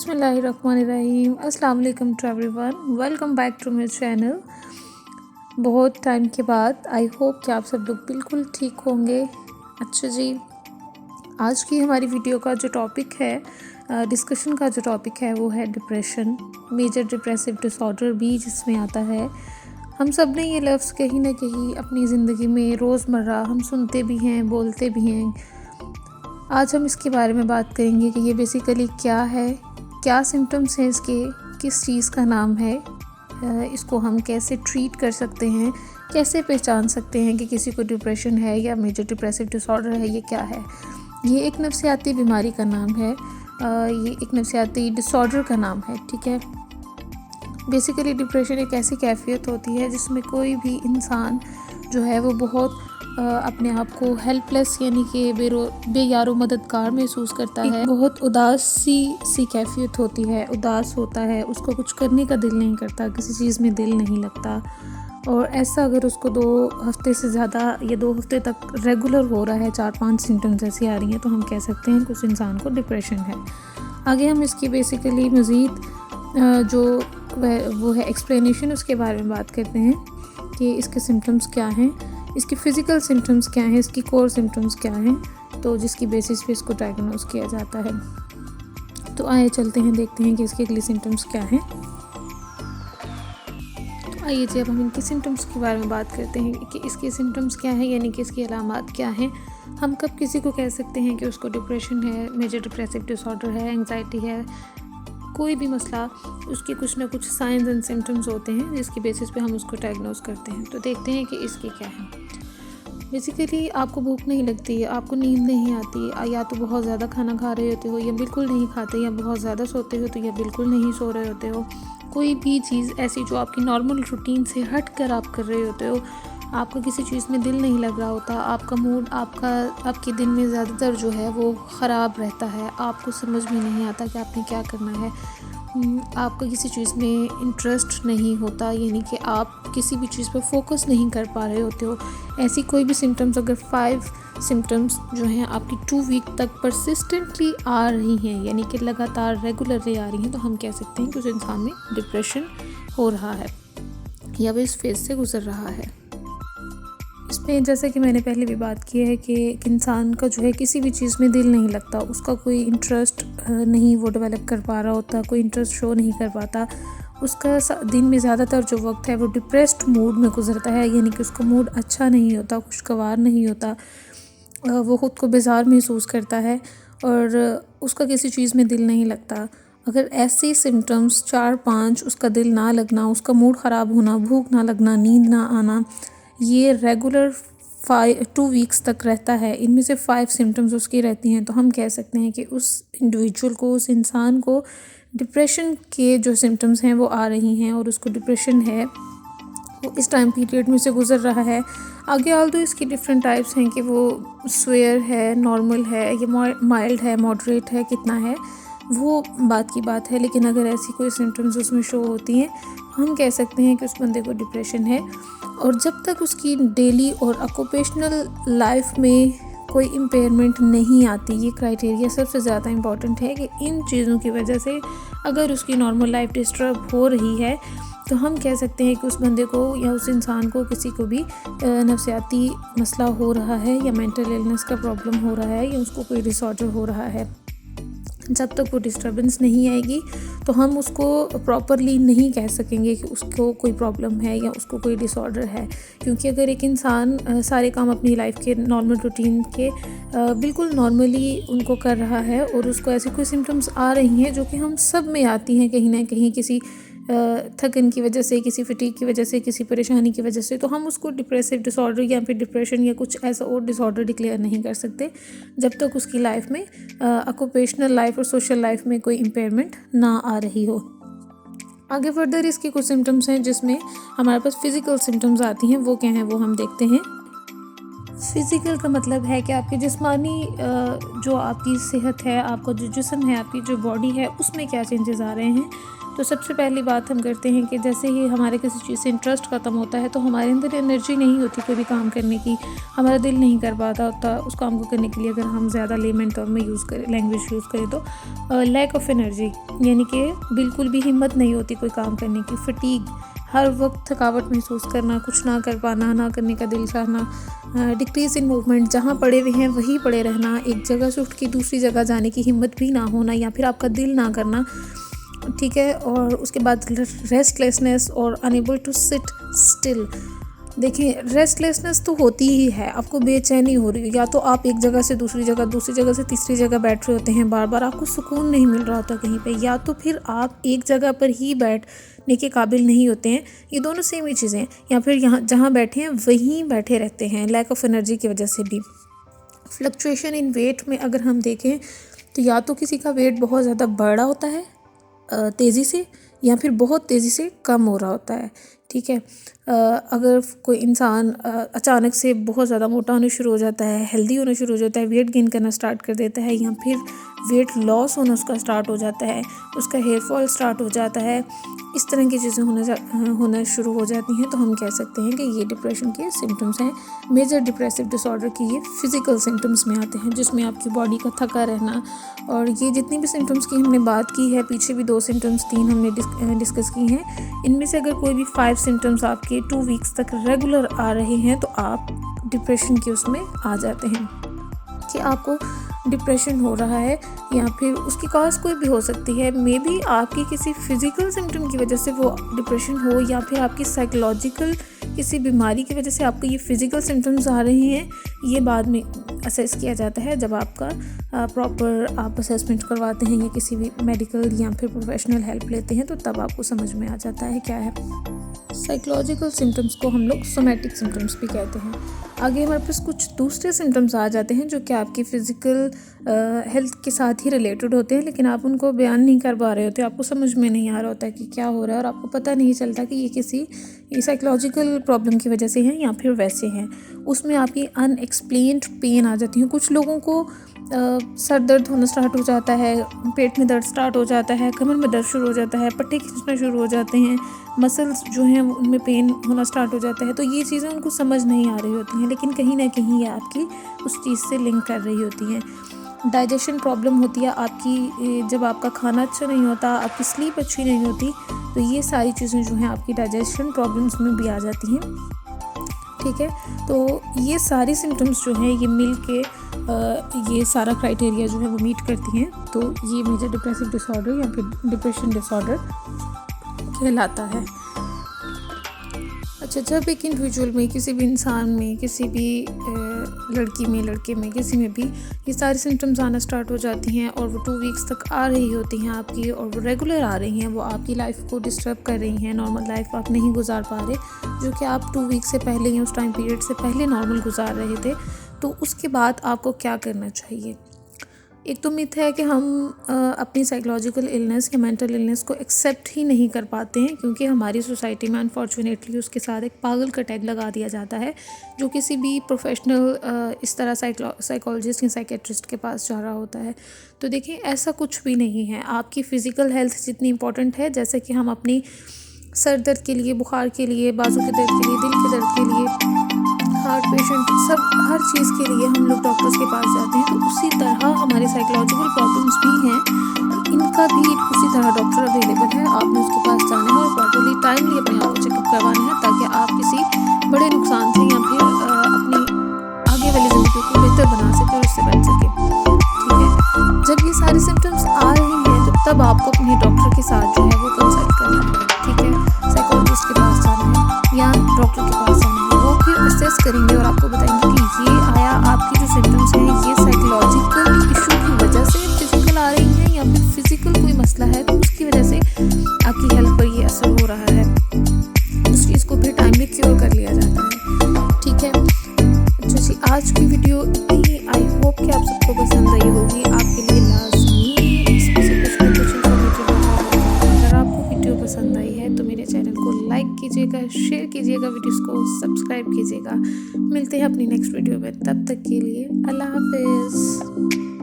बिस्मिल्लाहिर्रहमानिर्रहीम। अस्सलाम वालेकुम to everyone, welcome back to my channel. बहुत टाइम के बाद आई होप कि आप सब लोग बिल्कुल ठीक होंगे। अच्छा जी, आज की हमारी वीडियो का जो टॉपिक है, डिस्कशन का जो टॉपिक है वो है डिप्रेशन, मेजर डिप्रेसिव डिसऑर्डर भी जिसमें आता है। हम सब ने ये लफ्ज़ कहीं ना कहीं अपनी ज़िंदगी में रोज़मर्रा हम सुनते भी हैं, बोलते भी हैं। आज हम इसके बारे में बात करेंगे कि ये बेसिकली क्या है, क्या सिम्टम्स हैं इसके, किस चीज़ का नाम है, इसको हम कैसे ट्रीट कर सकते हैं, कैसे पहचान सकते हैं कि किसी को डिप्रेशन है या मेजर डिप्रेसिव डिसऑर्डर है, ये क्या है। ये एक नफ्सियाती बीमारी का नाम है, ये एक नफ्सियाती डिसऑर्डर का नाम है, ठीक है। बेसिकली डिप्रेशन एक ऐसी कैफियत होती है जिसमें कोई भी इंसान जो है वो बहुत अपने आप को हेल्पलेस यानी कि बेयारो मददगार महसूस करता है। बहुत उदास सी कैफियत होती है, उदास होता है, उसको कुछ करने का दिल नहीं करता, किसी चीज़ में दिल नहीं लगता। और ऐसा अगर उसको 2 हफ्ते से ज़्यादा या 2 हफ्ते तक रेगुलर हो रहा है, 4-5 सिम्टम्स ऐसी आ रही हैं, तो हम कह सकते हैं कि उस इंसान को डिप्रेशन है। आगे हम इसकी बेसिकली मज़ीद जो वो है एक्सप्लेनेशन, उसके बारे में बात करते हैं कि इसके सिम्टम्स क्या हैं, इसके फ़िज़िकल सिम्टम्स क्या हैं, इसकी कोर सिम्टम्स क्या हैं, तो जिसकी बेसिस पे इसको डायग्नोस किया जाता है। तो आइए चलते हैं, देखते हैं कि इसके अगले सिम्टम्स क्या हैं। तो आइए जी, अब हम इनके सिम्टम्स के बारे में बात करते हैं कि इसके सिम्टम्स क्या हैं, यानी कि इसकी अलामात क्या हैं। हम कब किसी को कह सकते हैं कि उसको डिप्रेशन है, मेजर डिप्रेसिव डिसऑर्डर है, एंग्जाइटी है, कोई भी मसला, उसके कुछ ना कुछ साइंस एंड सिम्टम्स होते हैं जिसकी बेसिस पे हम उसको डायग्नोस करते हैं। तो देखते हैं कि इसके क्या है। बेसिकली आपको भूख नहीं लगती, आपको नींद नहीं आती, या तो बहुत ज़्यादा खाना खा रहे होते हो या बिल्कुल नहीं खाते, या बहुत ज़्यादा सोते हो तो या बिल्कुल नहीं सो रहे होते हो। कोई भी चीज़ ऐसी जो आपकी नॉर्मल रूटीन से हट कर आप कर रहे होते हो, आपका किसी चीज़ में दिल नहीं लग रहा होता, आपका मूड आपके दिन में ज़्यादातर जो है वो ख़राब रहता है, आपको समझ में नहीं आता कि आपने क्या करना है, आपका किसी चीज़ में इंटरेस्ट नहीं होता, यानी कि आप किसी भी चीज़ पर फोकस नहीं कर पा रहे होते हो। ऐसी कोई भी सिम्टम्स, अगर 5 सिम्टम्स जो हैं आपकी 2 वीक तक परसिस्टेंटली आ रही हैं, यानी कि लगातार रेगुलरली आ रही हैं, तो हम कह सकते हैं कि उस इंसान में डिप्रेशन हो रहा है या वो इस फेज़ से गुज़र रहा है। इसमें जैसे कि मैंने पहले भी बात की है कि एक इंसान का जो है किसी भी चीज़ में दिल नहीं लगता, उसका कोई इंटरेस्ट नहीं वो डेवलप कर पा रहा होता, कोई इंटरेस्ट शो नहीं कर पाता, उसका दिन में ज़्यादातर जो वक्त है वो डिप्रेस्ड मूड में गुजरता है, यानी कि उसका मूड अच्छा नहीं होता, खुशगवार नहीं होता, वो ख़ुद को बेजार महसूस करता है और उसका किसी चीज़ में दिल नहीं लगता। अगर ऐसे सिम्टम्स 4-5, उसका दिल ना लगना, उसका मूड ख़राब होना, भूख ना लगना, नींद ना आना, ये रेगुलर 2 वीक्स तक रहता है, इनमें से 5 सिम्टम्स उसकी रहती हैं, तो हम कह सकते हैं कि उस इंडिविजुअल को, उस इंसान को डिप्रेशन के जो सिम्टम्स हैं वो आ रही हैं और उसको डिप्रेशन है, वो इस टाइम पीरियड में से गुज़र रहा है। आगे आल्दो इसकी डिफरेंट टाइप्स हैं कि वो स्वेयर है, नॉर्मल है, या माइल्ड है, मॉडरेट है, कितना है वो बात की बात है, लेकिन अगर ऐसी कोई सिम्टम्स उसमें शो होती हैं, हम कह सकते हैं कि उस बंदे को डिप्रेशन है। और जब तक उसकी डेली और ऑक्यूपेशनल लाइफ में कोई इम्पेयरमेंट नहीं आती, ये क्राइटेरिया सबसे ज़्यादा इम्पॉर्टेंट है कि इन चीज़ों की वजह से अगर उसकी नॉर्मल लाइफ डिस्टर्ब हो रही है, तो हम कह सकते हैं कि उस बंदे को या उस इंसान को किसी को भी नफ्सियाती मसला हो रहा है, या मेंटल इलनेस का प्रॉब्लम हो रहा है, या उसको कोई डिसऑर्डर हो रहा है। जब तक वो डिस्टर्बेंस नहीं आएगी तो हम उसको प्रॉपरली नहीं कह सकेंगे कि उसको कोई प्रॉब्लम है या उसको कोई डिसऑर्डर है, क्योंकि अगर एक इंसान सारे काम अपनी लाइफ के नॉर्मल रूटीन के बिल्कुल नॉर्मली उनको कर रहा है और उसको ऐसी कोई सिम्टम्स आ रही हैं जो कि हम सब में आती हैं कहीं ना कहीं, किसी थकन की वजह से, किसी फटीग की वजह से, किसी परेशानी की वजह से, तो हम उसको डिप्रेसिव डिसऑर्डर या फिर डिप्रेशन या कुछ ऐसा और डिसऑर्डर डिक्लेयर नहीं कर सकते जब तक उसकी लाइफ में ऑक्यूपेशनल लाइफ और सोशल लाइफ में कोई इम्पेयरमेंट ना आ रही हो। आगे फर्दर इसके कुछ सिम्टम्स हैं जिसमें हमारे पास फ़िज़िकल सिम्टम्स आती हैं, वो क्या हैं वो हम देखते हैं। फिज़िकल का मतलब है कि आपकी जिस्मानी जो आपकी सेहत है, आपका जो जिस्म है, आपकी जो बॉडी है, उसमें क्या चेंजेस आ रहे हैं। तो सबसे पहली बात हम करते हैं कि जैसे ही हमारे किसी चीज़ से इंटरेस्ट ख़त्म होता है तो हमारे अंदर एनर्जी नहीं होती कोई भी काम करने की, हमारा दिल नहीं कर पाता होता उस काम को करने के लिए। अगर हम ज़्यादा लेमन टर्म में यूज़ करें, लैंग्वेज यूज़ करें, तो लैक ऑफ एनर्जी, यानी कि बिल्कुल भी हिम्मत नहीं होती कोई काम करने की, फटीग, हर वक्त थकावट महसूस करना, कुछ ना कर पाना, ना करने का दिल चाहना, डिक्रीज इन मूवमेंट, जहाँ पड़े हुए हैं वहीं पड़े रहना, एक जगह से उठ के दूसरी जगह जाने की हिम्मत भी ना होना, या फिर आपका दिल ना करना, ठीक है। और उसके बाद रेस्टलेसनेस और अनेबल टू सिट स्टिल। देखिए, रेस्टलेसनेस तो होती ही है, आपको बेचैनी हो रही है, या तो आप एक जगह से दूसरी जगह से तीसरी जगह बैठ रहे होते हैं, बार बार आपको सुकून नहीं मिल रहा होता कहीं पे, या तो फिर आप एक जगह पर ही बैठने के काबिल नहीं होते हैं, ये दोनों सेम ही चीज़ें हैं, या फिर यहाँ जहाँ बैठे हैं वहीं बैठे रहते हैं, लैक ऑफ एनर्जी की वजह से भी। फ्लक्चुएशन इन वेट में अगर हम देखें तो या तो किसी का वेट बहुत ज़्यादा बढ़ा होता है तेज़ी से, या फिर बहुत तेज़ी से कम हो रहा होता है, ठीक है। अगर कोई इंसान अचानक से बहुत ज़्यादा मोटा होना शुरू हो जाता है, हेल्दी होना शुरू हो जाता है, वेट गेन करना स्टार्ट कर देता है, या फिर वेट लॉस होना उसका स्टार्ट हो जाता है, उसका हेयर फॉल स्टार्ट हो जाता है, इस तरह की चीज़ें होना शुरू हो जाती हैं, तो हम कह सकते हैं कि ये डिप्रेशन के सिम्टम्स हैं। मेजर डिप्रेसिव डिसऑर्डर की ये फिज़िकल सिम्टम्स में आते हैं, जिसमें आपकी बॉडी का थका रहना, और ये जितनी भी सिम्टम्स की हमने बात की है, पीछे भी 2 सिम्टम्स 3 हमने डिस्कस की हैं, इनमें से अगर कोई भी 5 सिम्टम्स आपके 2 वीक्स तक रेगुलर आ रहे हैं तो आप डिप्रेशन के उसमें आ जाते हैं कि आपको डिप्रेशन हो रहा है, या फिर उसकी कॉज कोई भी हो सकती है। मे बी आपकी किसी फिज़िकल सिम्टम की वजह से वो डिप्रेशन हो, या फिर आपकी साइकोलॉजिकल किसी बीमारी की वजह से आपको ये फिज़िकल सिम्टम्स आ रहे हैं। ये बाद में असेस किया जाता है जब आपका प्रॉपर आप असेसमेंट करवाते हैं, या किसी भी मेडिकल या फिर प्रोफेशनल हेल्प लेते हैं, तो तब आपको समझ में आ जाता है क्या है। साइकोलॉजिकल सिम्टम्स को हम लोग सोमैटिक सिम्टम्स भी कहते हैं। आगे हमारे पास कुछ दूसरे सिम्टम्स आ जाते हैं जो कि आपकी फ़िज़िकल हेल्थ के साथ ही रिलेटेड होते हैं, लेकिन आप उनको बयान नहीं कर पा रहे होते, आपको समझ में नहीं आ रहा होता है कि क्या हो रहा है, और आपको पता नहीं चलता कि ये साइकोलॉजिकल प्रॉब्लम की वजह से हैं या फिर वैसे हैं। उसमें आपकी अनएक्सप्लेन्ड पेन आ जाती है। कुछ लोगों को सर दर्द होना स्टार्ट हो जाता है, पेट में दर्द स्टार्ट हो जाता है, कमर में दर्द शुरू हो जाता है, पट्टे खींचना शुरू हो जाते हैं, मसल्स जो हैं उनमें पेन होना स्टार्ट हो जाता है। तो ये चीज़ें उनको समझ नहीं आ रही होती हैं, लेकिन कहीं ना कहीं ये आपकी उस चीज़ से लिंक कर रही होती हैं। डाइजेशन प्रॉब्लम होती है आपकी, जब आपका खाना अच्छा नहीं होता, आपकी स्लीप अच्छी नहीं होती, तो ये सारी चीज़ें जो हैं आपकी डाइजेशन प्रॉब्लम्स में भी आ जाती हैं, ठीक है। तो ये सारी सिम्टम्स जो हैं ये मिल के ये सारा क्राइटेरिया जो है वो मीट करती हैं, तो ये मेजर डिप्रेसिव डिसऑर्डर या फिर डिप्रेशन डिसऑर्डर कहलाता है। अच्छा, जब एक इंडिविजुअल में, किसी भी इंसान में, किसी भी लड़की में, लड़के में, किसी में भी ये सारी सिम्टम्स आना स्टार्ट हो जाती हैं और वो 2 वीक्स तक आ रही होती हैं आपकी, और वो रेगुलर आ रही हैं, वो आपकी लाइफ को डिस्टर्ब कर रही हैं, नॉर्मल लाइफ आप नहीं गुजार पा रहे, जो कि आप 2 वीक से पहले या उस टाइम पीरियड से पहले नॉर्मल गुजार रहे थे, तो उसके बाद आपको क्या करना चाहिए। एक तो मिथ है कि हम अपनी साइकोलॉजिकल इलनेस या मेंटल इलनेस को एक्सेप्ट ही नहीं कर पाते हैं, क्योंकि हमारी सोसाइटी में अनफॉर्चुनेटली उसके साथ एक पागल का टैग लगा दिया जाता है, जो किसी भी प्रोफेशनल इस तरह साइकोलॉजिस्ट या साइकेट्रिस्ट के पास जा रहा होता है। तो देखिए, ऐसा कुछ भी नहीं है। आपकी फ़िज़िकल हेल्थ जितनी इंपॉर्टेंट है, जैसे कि हम अपनी सर दर्द के लिए, बुखार के लिए, बाजू के दर्द के लिए, दिल के दर्द के लिए, हार्ट पेशेंट, सब हर चीज़ के लिए हम लोग डॉक्टर्स के पास जाते हैं, तो उसी तरह हमारे साइकोलॉजिकल प्रॉब्लम्स भी हैं, तो इनका भी उसी तरह डॉक्टर अवेलेबल है। आपने उसके पास जाना है और प्रॉपर्ली टाइमली अपने आप को चेकअप करवाना है, ताकि आप किसी बड़े नुकसान से या फिर अपनी आगे वाली ज़िंदगी को बेहतर बना सकें और उससे बच सकें, ठीक है। जब ये सारे सिम्टम्स आ रहे हैं तो तब आपको अपने डॉक्टर के साथ जो है वो कंसल्ट करना है, ठीक है। साइकोलॉजिस्ट के पास जाना है या डॉक्टर के पास जाना है, वो फिर असेस करेंगे और आपको बताएंगे कि ये आया, आपकी जो सिम्टम्स हैं ये साइकोलॉजिकल इशू की वजह से फिजिकल आ रही हैं, या फिर फिजिकल कोई मसला है तो उसकी वजह से आपकी हेल्थ पर ये असर हो रहा है, उस चीज़ को फिर टाइमली क्योर कर लिया जाता है, ठीक है। अच्छा जी, आज की वीडियो इतनी, आई होप कि आप सबको पसंद आई होगी। आपके लिए लाजमी इसमें से कुछ ना कुछ इन्फॉर्मेटिव रहा होगा। अगर आपको वीडियो पसंद आई है तो मेरे चैनल को लाइक कीजिएगा, शेयर कीजिएगा वीडियोज़ को, सब्सक्राइब कीजिएगा। मिलते हैं अपनी नेक्स्ट वीडियो में, तब तक के लिए अल्लाह हाफ़िज़।